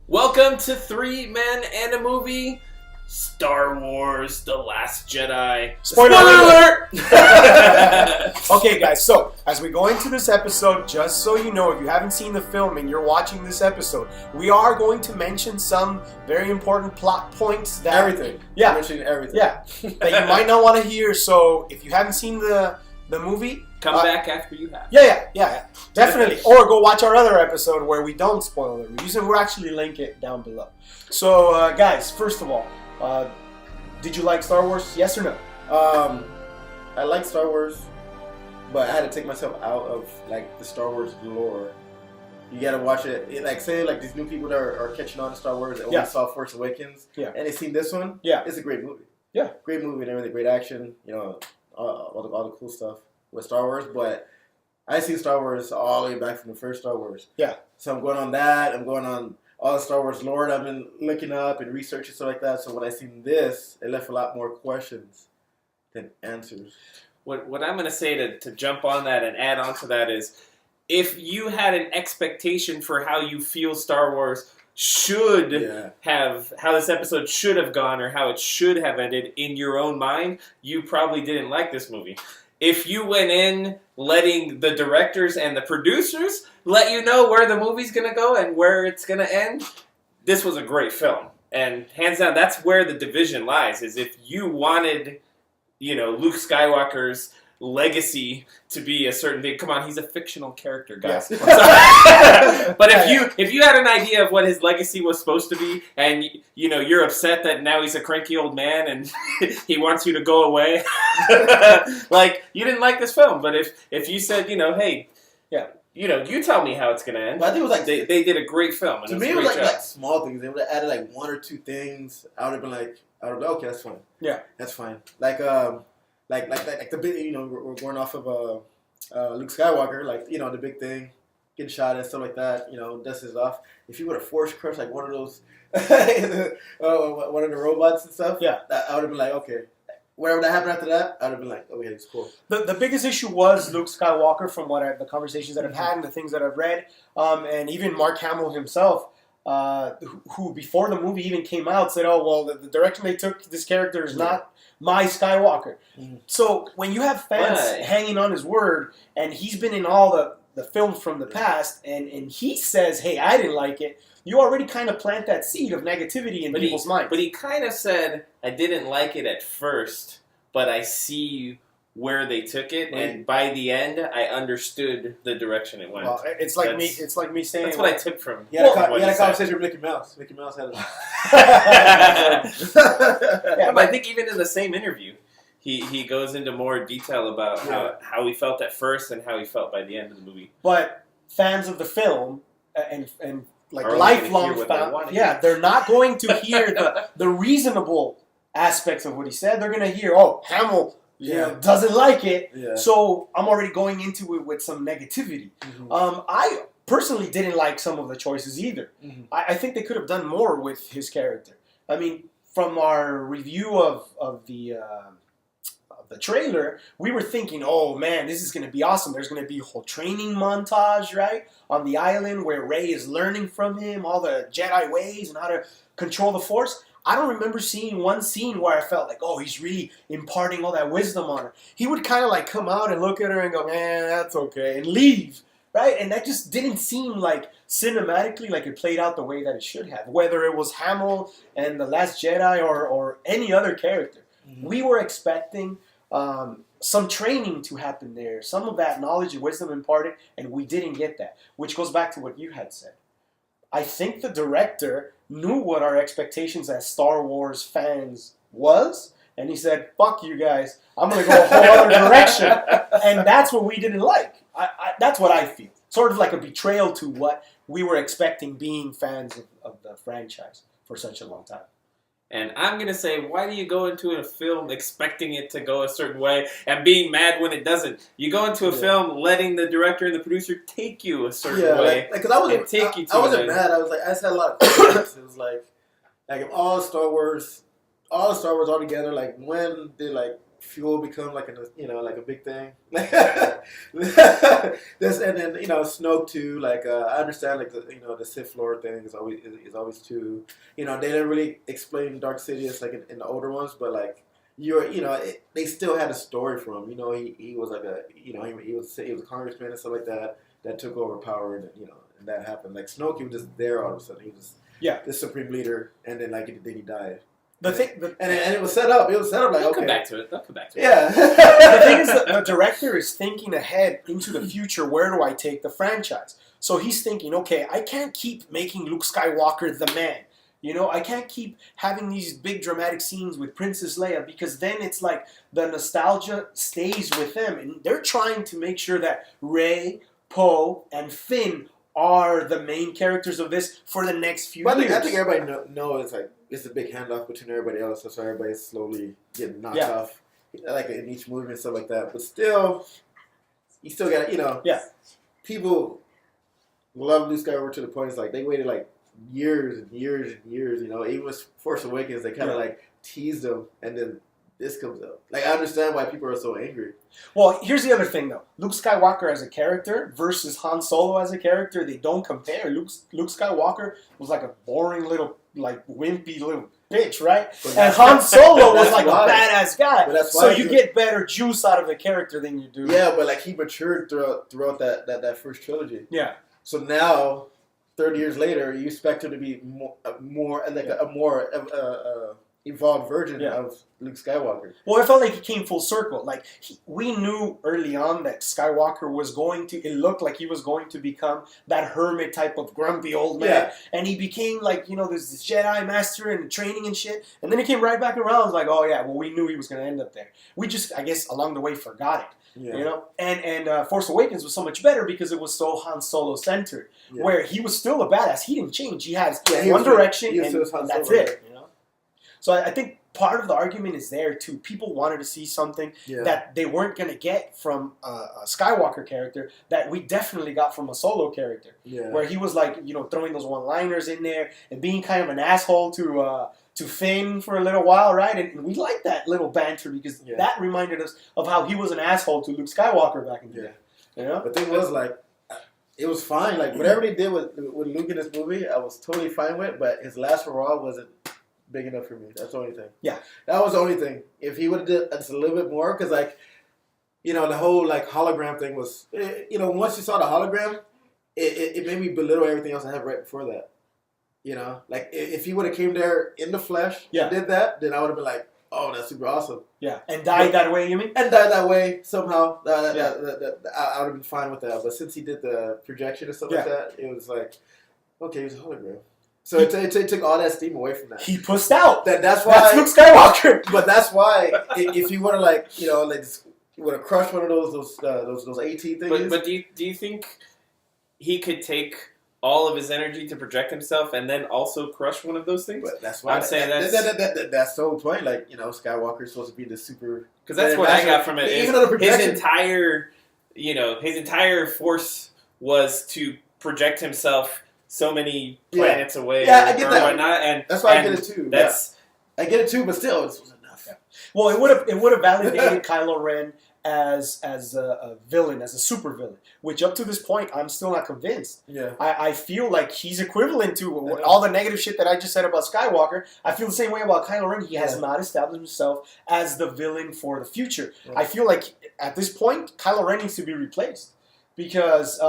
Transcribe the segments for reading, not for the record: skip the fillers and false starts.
Welcome to Three Men and a Movie, Star Wars: The Last Jedi. Spoiler alert! Okay, guys, so as we go into this episode, just so you know, if you haven't seen the film and you're watching this episode, we are going to mention some very important plot points that... Everything. Yeah. We're mentioning everything. Yeah. That you might not want to hear, so if you haven't seen the movie... Come back after you have. Yeah. Definitely. Or go watch our other episode where we don't spoil the reviews, and we'll actually link it down below. So, guys, first of all, did you like Star Wars? Yes or no? I like Star Wars, but I had to take myself out of like the Star Wars lore. You gotta watch it. Like say like these new people that are catching on to Star Wars. They only saw Force Awakens. Yeah. And they seen this one. Yeah. It's a great movie. Yeah. Great movie and everything. Great action. You know, all the cool stuff with Star Wars. But I seen Star Wars all the way back from the first Star Wars. Yeah. So I'm going on that. I'm going on all the Star Wars lore I've been looking up and researching stuff like that. So when I seen this, it left a lot more questions than answers. What I'm going to say to jump on that and add on to that is, if you had an expectation for how you feel Star Wars should have, how this episode should have gone or how it should have ended in your own mind, you probably didn't like this movie. If you went in letting the directors and the producers let you know where the movie's going to go and where it's going to end, this was a great film. And hands down, that's where the division lies, is if you wanted, you know, Luke Skywalker's legacy to be a certain thing. Come on, he's a fictional character, guys. Yes. But if you had an idea of what his legacy was supposed to be, and you know you're upset that now he's a cranky old man and he wants you to go away, like you didn't like this film. But if you said, you know, hey, you know, you tell me how it's gonna end. But I think it was like they did a great film. And to me, it was like small things. They would have added like one or two things. I would have been like, okay, that's fine. Yeah, that's fine. Like the big, you know, we're going off of Luke Skywalker, like, you know, the big thing, getting shot and stuff like that, you know, dust is off. If you would have force crushed like one of those, one of the robots and stuff, I would have been like, okay. Whatever that happened after that, I would have been like, oh yeah, it's cool. The biggest issue was Luke Skywalker, from the conversations that I've had and the things that I've read, and even Mark Hamill himself, who before the movie even came out said, oh, well, the direction they took this character is not my Skywalker. So when you have fans hanging on his word, and he's been in all the films from the past, and he says, hey, I didn't like it, you already kind of plant that seed of negativity in people's minds. But he kind of said, I didn't like it at first, but I see where they took it, and by the end, I understood the direction it went. Well, it's like me saying... That's what I took from he had a conversation with Mickey Mouse. Mickey Mouse had but I think even in the same interview, he goes into more detail about how he felt at first and how he felt by the end of the movie. But fans of the film and like lifelong fans, they're not going to hear the reasonable aspects of what he said. They're going to hear, oh, Hamill doesn't like it, so I'm already going into it with some negativity. I personally didn't like some of the choices either. I think they could have done more with his character. I mean, from our review of the trailer, we were thinking, oh man, this is going to be awesome. There's going to be a whole training montage, right, on the island where Rey is learning from him all the Jedi ways and how to control the Force. I don't remember seeing one scene where I felt like, oh, he's really imparting all that wisdom on her. He would kind of like come out and look at her and go, man, that's okay, and leave, right? And that just didn't seem like cinematically like it played out the way that it should have, whether it was Hamill and The Last Jedi or any other character. We were expecting some training to happen there, some of that knowledge and wisdom imparted, and we didn't get that, which goes back to what you had said. I think the director knew what our expectations as Star Wars fans was, and he said, fuck you guys, I'm going to go a whole other direction. And that's what we didn't like. That's what I feel. Sort of like a betrayal to what we were expecting being fans of the franchise for such a long time. And I'm going to say, why do you go into a film expecting it to go a certain way and being mad when it doesn't? You go into a film letting the director and the producer take you a certain way. Because I wasn't mad. I just had a lot of questions. It was like if all Star Wars all together, like when did like fuel become like like a big thing. This and then Snoke too. Like I understand like the Sith Lord thing is always too. They didn't really explain Dark Sidious like in the older ones, but like they still had a story for him. He was like he was a congressman and stuff like that took over power and and that happened. Like Snoke, he was just there all of a sudden. He was the supreme leader, and then then he died. And it was set up. It was set up like They'll come back to it. Yeah. The thing is, the director is thinking ahead into the future. Where do I take the franchise? So he's thinking, okay, I can't keep making Luke Skywalker the man. I can't keep having these big dramatic scenes with Princess Leia because then it's like the nostalgia stays with them, and they're trying to make sure that Rey, Poe, and Finn are the main characters of this for the next few years. I think everybody knows it's a big handoff between everybody else, so everybody's slowly getting knocked off, like in each movie and stuff like that. But still, you still got people love Luke Skywalker to the point it's like they waited like years and years and years. Even with Force Awakens, they kind of like teased them, and then this comes up. Like I understand why people are so angry. Well, here's the other thing though. Luke Skywalker as a character versus Han Solo as a character, they don't compare. Luke Skywalker was like a boring little, like wimpy little bitch, right? And Han Solo was like a badass guy. But that's why so you get better juice out of the character than you do. Yeah, but like he matured throughout that first trilogy. Yeah. So now, 30 years later, you expect him to be more evolved version of Luke Skywalker. Well, I felt like he came full circle. Like we knew early on that Skywalker was going to. It looked like he was going to become that hermit type of grumpy old man, and he became like there's this Jedi master and training and shit. And then he came right back around. It was like, oh yeah, well we knew he was going to end up there. We just, I guess, along the way forgot it. Yeah. And Force Awakens was so much better because it was so Han Solo centered, where he was still a badass. He didn't change. He has one direction, and that's it. So I think part of the argument is there too. People wanted to see something that they weren't going to get from a Skywalker character that we definitely got from a Solo character, where he was like throwing those one-liners in there and being kind of an asshole to Finn for a little while, right? And we liked that little banter because that reminded us of how he was an asshole to Luke Skywalker back in the day. The thing was like, it was fine. Like whatever they did with Luke in this movie, I was totally fine with. But his last hurrah wasn't big enough for me. That's the only thing. Yeah, that was the only thing. If he would have did just a little bit more, because like, the whole like hologram thing was, once you saw the hologram, it made me belittle everything else I had right before that. Like if he would have came there in the flesh and did that, then I would have been like, oh, that's super awesome. Yeah, and died that way, you mean? And died that way somehow. I would have been fine with that. But since he did the projection and stuff like that, it was like, okay, it was a hologram. So it took all that steam away from that. He pussed out. That's why. That's Luke Skywalker. But that's why if he would have would have crushed one of those AT things. But do you think he could take all of his energy to project himself and then also crush one of those things? But that's why I'm saying that's the whole point. Like Skywalker's supposed to be the super. Because that's what I got from it. His entire force was to project himself so many planets away. Yeah, I get that. Whatnot, and that's why I get it too. I get it too, but still, it was enough. Yeah. Well, it would have validated Kylo Ren as a villain, as a super villain, which up to this point I'm still not convinced. Yeah, I feel like he's equivalent to all the negative shit that I just said about Skywalker. I feel the same way about Kylo Ren. He has not established himself as the villain for the future. Yeah. I feel like at this point Kylo Ren needs to be replaced. Because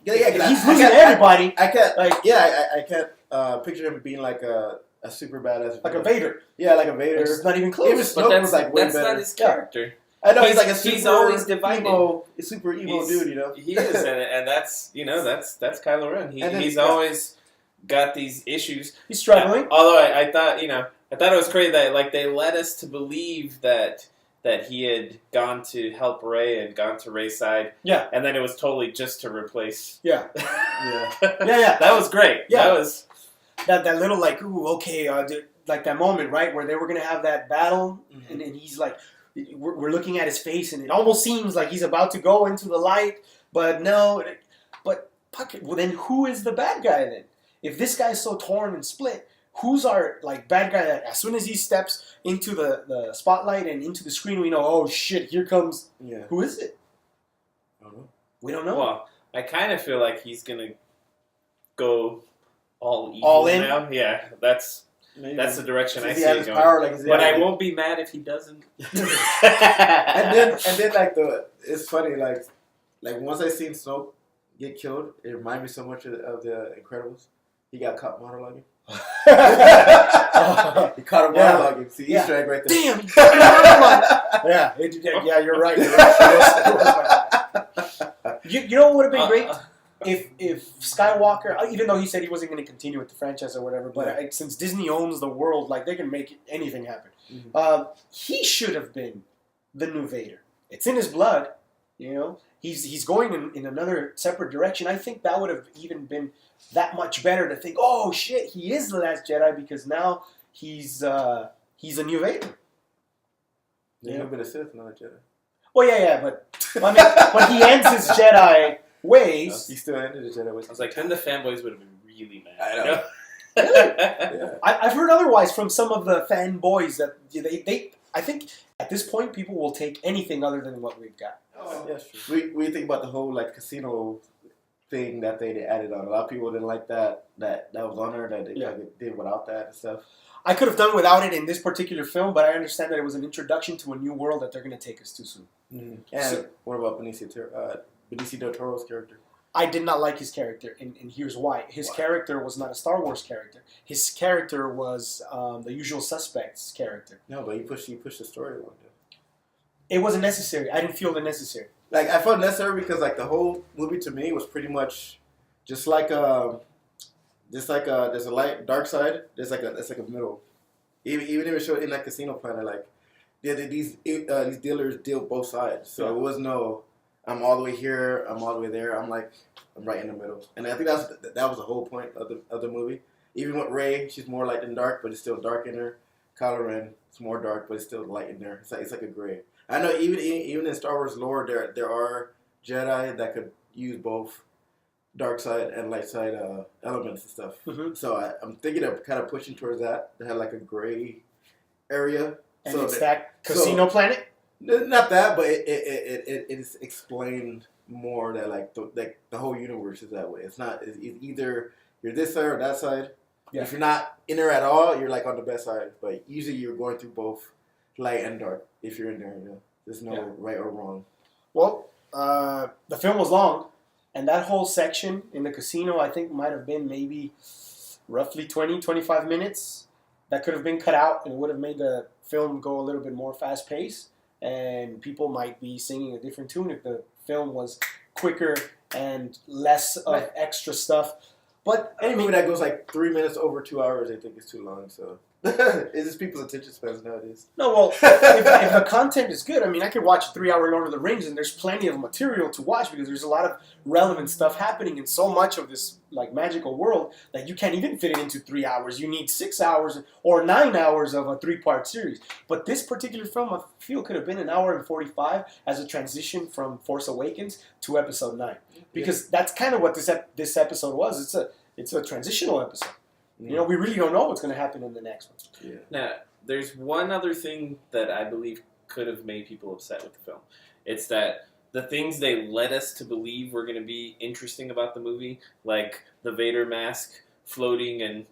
he's losing everybody. I can't picture him being like a super badass. Like a Vader. Yeah, like a Vader. It's not even close. Even Snoke was like way that's better. Not his character. I know he's like a super he's always divided. Super emo dude, He is, and that's that's Kylo Ren. He's always got these issues. He's struggling. Although I thought it was crazy that like they led us to believe that he had gone to help Rey and gone to Rey's side. Yeah. And then it was totally just to replace. Yeah. Yeah. That was great. Yeah. That was that little like, ooh, okay, like that moment, right, where they were gonna have that battle, and he's like, we're looking at his face, and it almost seems like he's about to go into the light, but no. But well, then who is the bad guy then? If this guy's so torn and split, who's our like bad guy that as soon as he steps into the spotlight and into the screen, we know, oh shit, here comes. Yeah. Who is it? I don't know. We don't know. Well, I kind of feel like he's gonna go all evil All in? now. Yeah, that's Maybe. the direction I Since see he has it his going. power, like, But I won't be mad if he doesn't. and then like it's funny like once I seen Snoke get killed, it reminded me so much of the Incredibles. He got caught monologuing. He caught him monologuing. See, Easter egg right there. Damn. He got monologue. Yeah, you're right. You're right. You know what would have been great if Skywalker, even though he said he wasn't going to continue with the franchise or whatever, but since Disney owns the world, like they can make anything happen. Mm-hmm. He should have been the new Vader. It's in his blood, you know. He's going in another separate direction. I think that would have even been that much better to think, oh shit, he is the last Jedi because now he's a new Vader. He's a bit of Sith, not a Jedi. Well, yeah, but I mean, but he ends his Jedi ways. He still ended his Jedi ways. I was like, then the fanboys would have been really mad. I know. Yeah. I've heard otherwise from some of the fanboys that they I think at this point people will take anything other than what we've got. Oh, yeah, true. We think about the whole like casino thing that they added on. A lot of people didn't like that was on there that they did without that and stuff. I could have done without it in this particular film, but I understand that it was an introduction to a new world that they're going to take us too soon. Mm-hmm. And what about Benicio del Toro's character? I did not like his character, and here's why. His character was not a Star Wars character. His character was the Usual Suspects character. No, but he pushed the story along. It wasn't necessary. I didn't feel it necessary. Like I felt necessary because like the whole movie to me was pretty much just like there's a light dark side. There's like a middle. Even if it showed in that casino planet, like these dealers deal both sides. So it was no I'm all the way here, I'm all the way there. I'm right in the middle. And I think that was the whole point of the movie. Even with Rey, she's more light than dark, but it's still dark in her. Kylo Ren, it's more dark, but it's still light in there. It's like a gray. I know even in Star Wars lore, there are Jedi that could use both dark side and light side elements and stuff. Mm-hmm. So I'm thinking of kind of pushing towards that. They have like a gray area. And so it's that casino planet? Not that, but it is explained more that like the whole universe is that way. It's either you're this side or that side. Yeah. If you're not in there at all, you're like on the best side. But usually you're going through both light and dark. If you're in there, there's no right or wrong. Well, the film was long, and that whole section in the casino, I think, might have been maybe roughly 20, 25 minutes. That could have been cut out, and it would have made the film go a little bit more fast-paced, and people might be singing a different tune if the film was quicker and less of extra stuff. But any movie that goes like 3 minutes over 2 hours, I think is too long. So it's just people's attention spans nowadays. No, well, if the content is good, I mean, I could watch 3 hour Lord of the Rings, and there's plenty of material to watch because there's a lot of relevant stuff happening in so much of this like magical world that you can't even fit it into 3 hours. You need 6 hours or 9 hours of a 3-part series. But this particular film, I feel, could have been 1 hour and 45 as a transition from Force Awakens to Episode 9, because that's kind of what this episode was. It's a transitional episode. You know, we really don't know what's going to happen in the next one. Yeah. Now, there's one other thing that I believe could have made people upset with the film. It's that the things they led us to believe were going to be interesting about the movie, like the Vader mask floating and,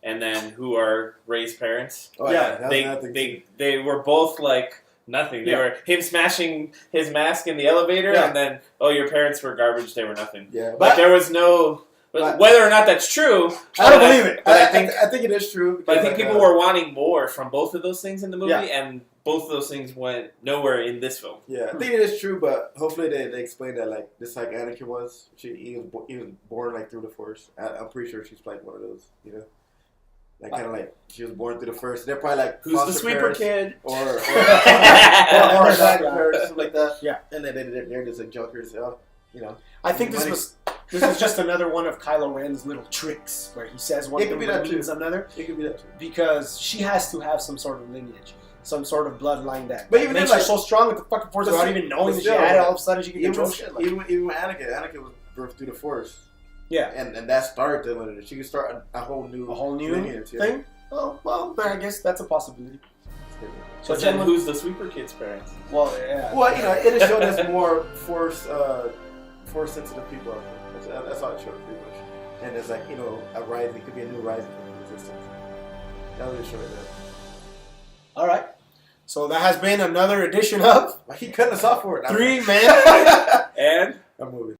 and then who are Rey's parents. Oh, yeah. They were both like nothing. They were him smashing his mask in the elevator, and then, your parents were garbage, they were nothing. Yeah. But there was no... But whether or not that's true, I don't believe it. But I think it is true. But I think people were wanting more from both of those things in the movie, and both of those things went nowhere in this film. Yeah, I think it is true, but hopefully they explain that like this like Anakin was. He was born like through the Force. I'm pretty sure she's like one of those, like kind of like she was born through the Force. They're probably like who's the sweeper kid or something like that. Yeah, and then they're just like jokers, I think this was just another one of Kylo Ren's little tricks where he says one thing and means another. It could be that too. Because she has to have some sort of lineage, some sort of bloodline that makes her so strong with the fucking Force without even knowing that she had it. All of a sudden she could control shit. Even with Anakin was birthed through the Force. Yeah. And that started the lineage. She could start a whole new lineage, thing. Oh well, then I guess that's a possibility. So then, who's the Sweeper Kid's parents? Well, yeah. Well, it has shown us more force sensitive people out there. That's all it showed pretty much. And it's like a rising. It could be a new rising from the resistance. That was showing that. All right. So that has been another edition of. He cut us off for it. 3 Men and a movie.